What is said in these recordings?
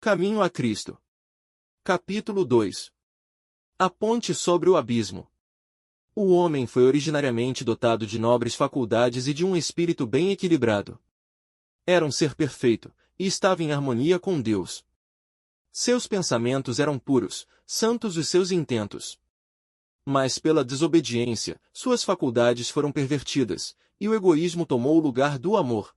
Caminho a Cristo. Capítulo 2. A ponte sobre o abismo. O homem foi originariamente dotado de nobres faculdades e de um espírito bem equilibrado. Era um ser perfeito, e estava em harmonia com Deus. Seus pensamentos eram puros, santos os seus intentos. Mas pela desobediência, suas faculdades foram pervertidas, e o egoísmo tomou o lugar do amor.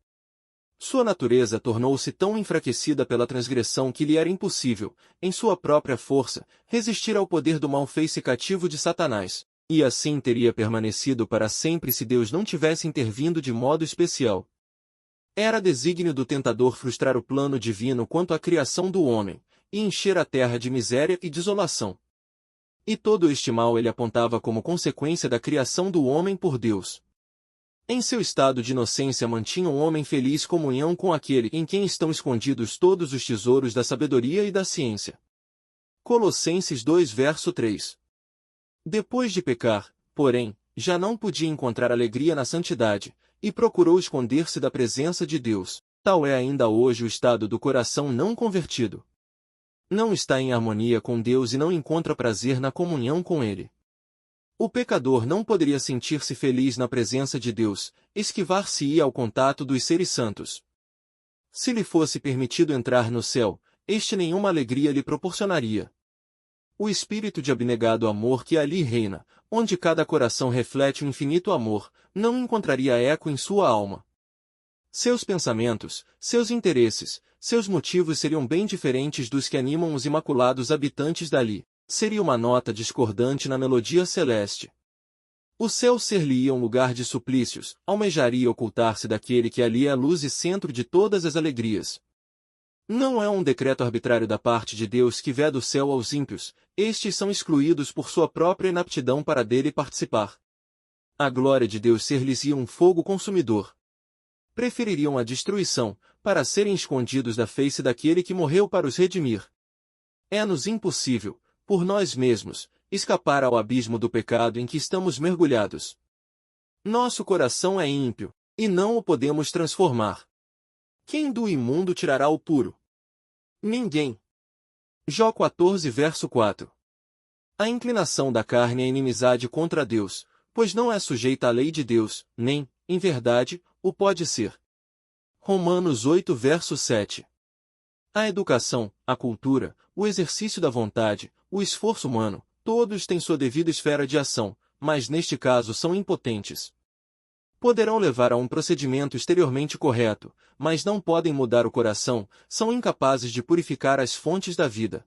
Sua natureza tornou-se tão enfraquecida pela transgressão que lhe era impossível, em sua própria força, resistir ao poder do mal-feice cativo de Satanás, e assim teria permanecido para sempre se Deus não tivesse intervindo de modo especial. Era desígnio do tentador frustrar o plano divino quanto à criação do homem, e encher a terra de miséria e desolação. E todo este mal ele apontava como consequência da criação do homem por Deus. Em seu estado de inocência mantinha um homem feliz comunhão com aquele em quem estão escondidos todos os tesouros da sabedoria e da ciência. Colossenses 2 verso 3. Depois de pecar, porém, já não podia encontrar alegria na santidade, e procurou esconder-se da presença de Deus. Tal é ainda hoje o estado do coração não convertido. Não está em harmonia com Deus e não encontra prazer na comunhão com Ele. O pecador não poderia sentir-se feliz na presença de Deus, esquivar-se-ia ao contato dos seres santos. Se lhe fosse permitido entrar no céu, este nenhuma alegria lhe proporcionaria. O espírito de abnegado amor que ali reina, onde cada coração reflete o infinito amor, não encontraria eco em sua alma. Seus pensamentos, seus interesses, seus motivos seriam bem diferentes dos que animam os imaculados habitantes dali. Seria uma nota discordante na melodia celeste. O céu ser-lhe-ia um lugar de suplícios, almejaria ocultar-se daquele que ali é a luz e centro de todas as alegrias. Não é um decreto arbitrário da parte de Deus que veda o céu aos ímpios, estes são excluídos por sua própria inaptidão para dele participar. A glória de Deus ser-lhes-ia um fogo consumidor. Prefeririam a destruição, para serem escondidos da face daquele que morreu para os redimir. É-nos impossível, por nós mesmos, escapar ao abismo do pecado em que estamos mergulhados. Nosso coração é ímpio, e não o podemos transformar. Quem do imundo tirará o puro? Ninguém. Jó 14 verso 4. A inclinação da carne é inimizade contra Deus, pois não é sujeita à lei de Deus, nem, em verdade, o pode ser. Romanos 8 verso 7. A educação, a cultura, o exercício da vontade, o esforço humano, todos têm sua devida esfera de ação, mas neste caso são impotentes. Poderão levar a um procedimento exteriormente correto, mas não podem mudar o coração, são incapazes de purificar as fontes da vida.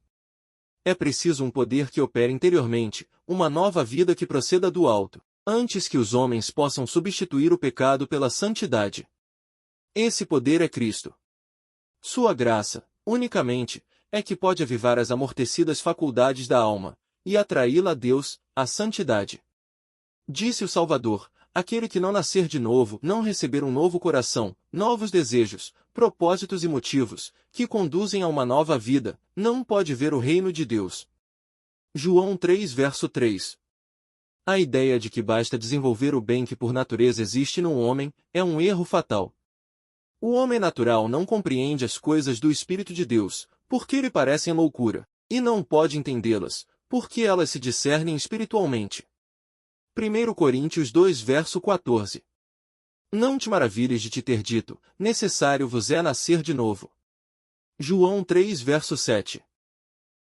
É preciso um poder que opere interiormente, uma nova vida que proceda do alto, antes que os homens possam substituir o pecado pela santidade. Esse poder é Cristo. Sua graça, unicamente, é que pode avivar as amortecidas faculdades da alma, e atraí-la a Deus, à santidade. Disse o Salvador, aquele que não nascer de novo, não receber um novo coração, novos desejos, propósitos e motivos, que conduzem a uma nova vida, não pode ver o reino de Deus. João 3 verso 3. A ideia de que basta desenvolver o bem que por natureza existe no homem, é um erro fatal. O homem natural não compreende as coisas do Espírito de Deus, porque lhe parecem loucura, e não pode entendê-las, porque elas se discernem espiritualmente. 1 Coríntios 2 verso 14. Não te maravilhes de te ter dito, necessário vos é nascer de novo. João 3 verso 7.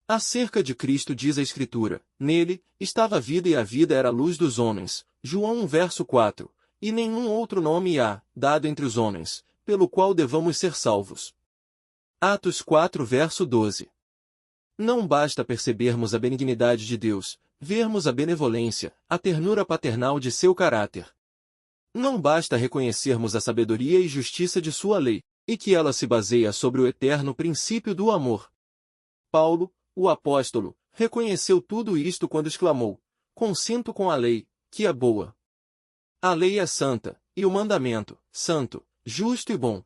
Acerca de Cristo diz a Escritura, nele, estava a vida e a vida era a luz dos homens. João 1 verso 4. E nenhum outro nome há, dado entre os homens, pelo qual devamos ser salvos. Atos 4 verso 12. Não basta percebermos a benignidade de Deus, vermos a benevolência, a ternura paternal de seu caráter. Não basta reconhecermos a sabedoria e justiça de sua lei, e que ela se baseia sobre o eterno princípio do amor. Paulo, o apóstolo, reconheceu tudo isto quando exclamou, consinto com a lei, que é boa. A lei é santa, e o mandamento, santo, justo e bom.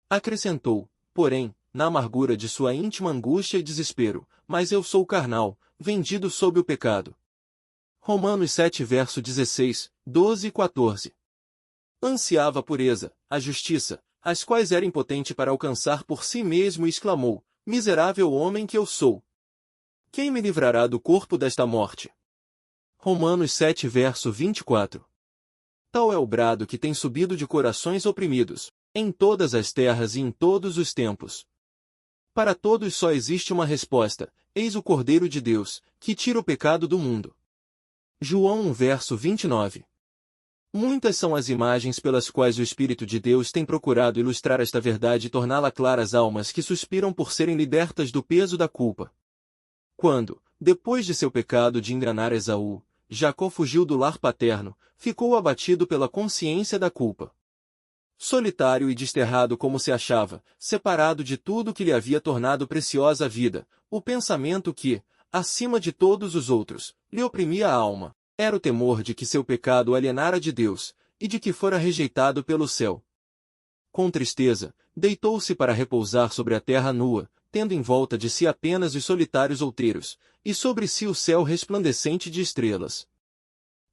Acrescentou, porém, na amargura de sua íntima angústia e desespero, mas eu sou carnal, vendido sob o pecado. Romanos 7 verso 16, 12 e 14. Ansiava a pureza, a justiça, as quais era impotente para alcançar por si mesmo e exclamou, Miserável homem que eu sou! Quem me livrará do corpo desta morte? Romanos 7 verso 24. Tal é o brado que tem subido de corações oprimidos, em todas as terras e em todos os tempos. Para todos só existe uma resposta: eis o Cordeiro de Deus, que tira o pecado do mundo. João 1 verso 29. Muitas são as imagens pelas quais o Espírito de Deus tem procurado ilustrar esta verdade e torná-la clara às almas que suspiram por serem libertas do peso da culpa. Quando, depois de seu pecado de enganar Esaú, Jacó fugiu do lar paterno, ficou abatido pela consciência da culpa. Solitário e desterrado como se achava, separado de tudo que lhe havia tornado preciosa a vida, o pensamento que, acima de todos os outros, lhe oprimia a alma, era o temor de que seu pecado o alienara de Deus, e de que fora rejeitado pelo céu. Com tristeza, deitou-se para repousar sobre a terra nua, tendo em volta de si apenas os solitários outeiros, e sobre si o céu resplandecente de estrelas.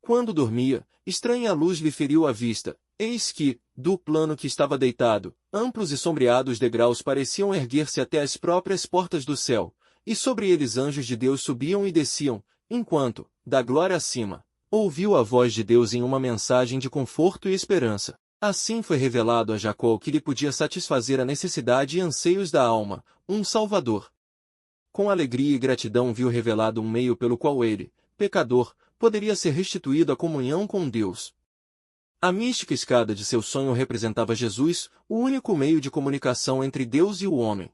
Quando dormia, estranha luz lhe feriu a vista, eis que, do plano que estava deitado, amplos e sombreados degraus pareciam erguer-se até as próprias portas do céu, e sobre eles anjos de Deus subiam e desciam, enquanto, da glória acima, ouviu a voz de Deus em uma mensagem de conforto e esperança. Assim foi revelado a Jacó que lhe podia satisfazer a necessidade e anseios da alma, um Salvador. Com alegria e gratidão viu revelado um meio pelo qual ele, pecador, poderia ser restituído à comunhão com Deus. A mística escada de seu sonho representava Jesus, o único meio de comunicação entre Deus e o homem.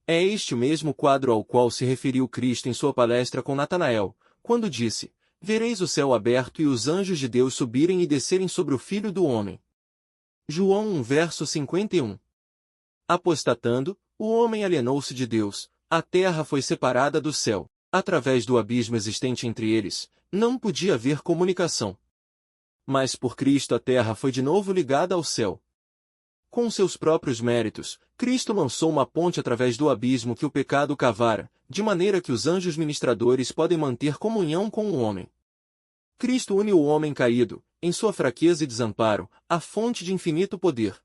É este o mesmo quadro ao qual se referiu Cristo em sua palestra com Natanael, quando disse: vereis o céu aberto e os anjos de Deus subirem e descerem sobre o Filho do Homem. João 1 verso 51. Apostatando, o homem alienou-se de Deus, a terra foi separada do céu, através do abismo existente entre eles, não podia haver comunicação. Mas por Cristo a terra foi de novo ligada ao céu. Com seus próprios méritos, Cristo lançou uma ponte através do abismo que o pecado cavara, de maneira que os anjos ministradores podem manter comunhão com o homem. Cristo une o homem caído, em sua fraqueza e desamparo, à fonte de infinito poder.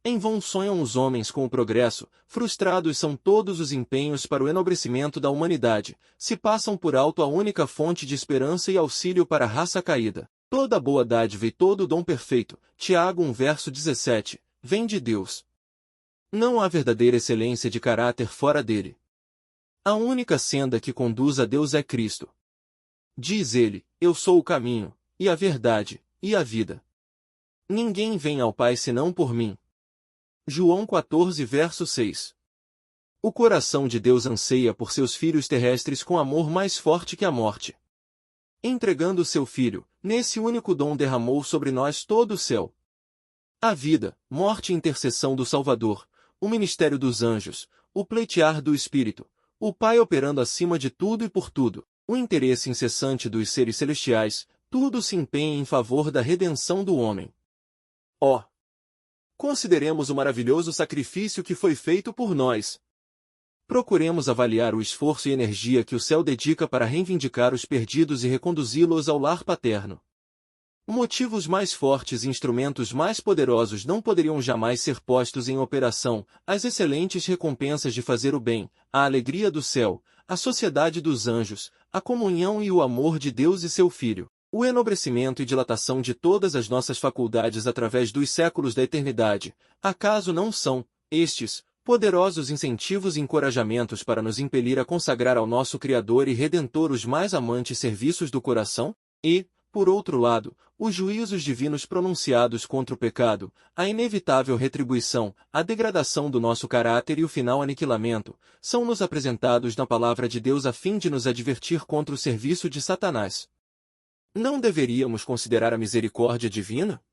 Em vão sonham os homens com o progresso, frustrados são todos os empenhos para o enobrecimento da humanidade, se passam por alto a única fonte de esperança e auxílio para a raça caída. Toda boa dádiva e todo dom perfeito, Tiago 1 verso 17, vem de Deus. Não há verdadeira excelência de caráter fora dele. A única senda que conduz a Deus é Cristo. Diz ele: eu sou o caminho, e a verdade, e a vida. Ninguém vem ao Pai senão por mim. João 14 verso 6. O coração de Deus anseia por seus filhos terrestres com amor mais forte que a morte. Entregando o seu Filho, nesse único dom derramou sobre nós todo o céu. A vida, morte e intercessão do Salvador, o ministério dos anjos, o pleitear do Espírito, o Pai operando acima de tudo e por tudo, o interesse incessante dos seres celestiais, tudo se empenha em favor da redenção do homem. Ó! Consideremos o maravilhoso sacrifício que foi feito por nós. Procuremos avaliar o esforço e energia que o céu dedica para reivindicar os perdidos e reconduzi-los ao lar paterno. Motivos mais fortes e instrumentos mais poderosos não poderiam jamais ser postos em operação: as excelentes recompensas de fazer o bem, a alegria do céu, a sociedade dos anjos, a comunhão e o amor de Deus e seu Filho, o enobrecimento e dilatação de todas as nossas faculdades através dos séculos da eternidade. Acaso não são, estes, poderosos incentivos e encorajamentos para nos impelir a consagrar ao nosso Criador e Redentor os mais amantes serviços do coração? E, por outro lado, os juízos divinos pronunciados contra o pecado, a inevitável retribuição, a degradação do nosso caráter e o final aniquilamento, são-nos apresentados na palavra de Deus a fim de nos advertir contra o serviço de Satanás. Não deveríamos considerar a misericórdia divina?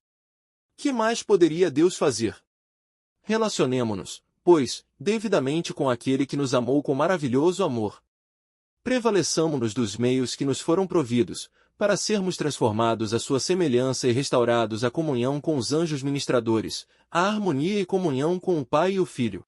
Que mais poderia Deus fazer? Relacionemo-nos, pois, devidamente com aquele que nos amou com maravilhoso amor. Prevaleçamo-nos dos meios que nos foram providos, para sermos transformados à sua semelhança e restaurados à comunhão com os anjos ministradores, à harmonia e comunhão com o Pai e o Filho.